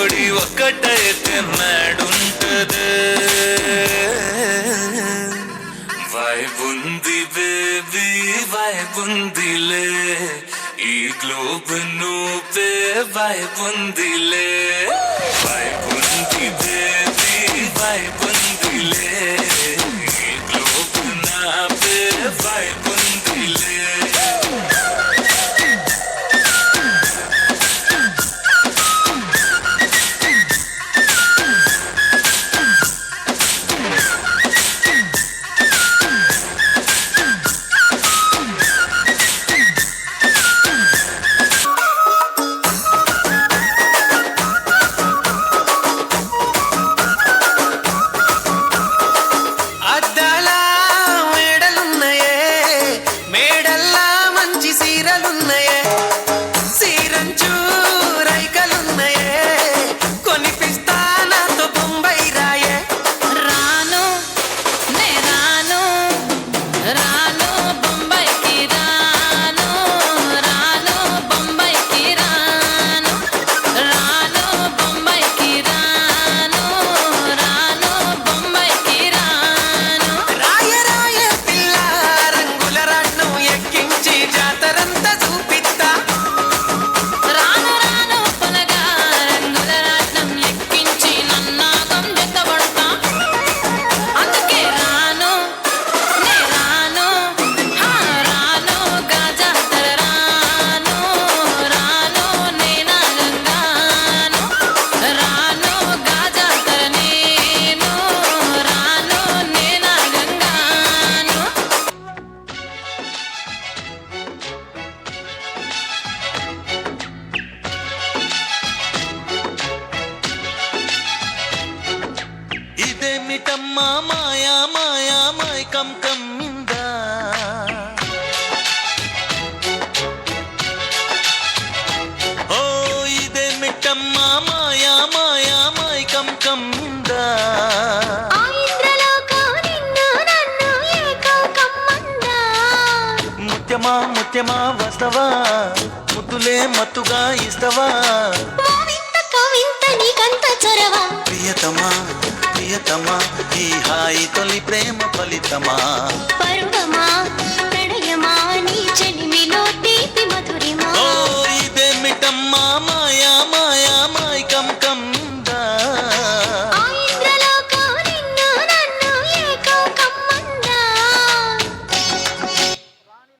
జోడి ఒక్కటైతే మేడుంటది వైబుంది బేబీ వైబుందిలే ఈ గ్లోబ్ నువ్వే వైబుందిలే వైబుంది బేబీ వైబుందిలే ఈ గ్లోబ్ నావే వైబుందిలే ఇదేమిటమ్మా మాయా మాయా మైకం కమ్మిందా ఓ ఇదేమిటమ్మా మాయా మాయా మైకం కమ్మిందా ముత్యమా ముత్యమా వస్తవా ముద్దులే మత్తుగా ఇస్తవా ప్రియతమా ప్రియతమా ఈ హాయి తొలి ప్రేమ ఫలితమా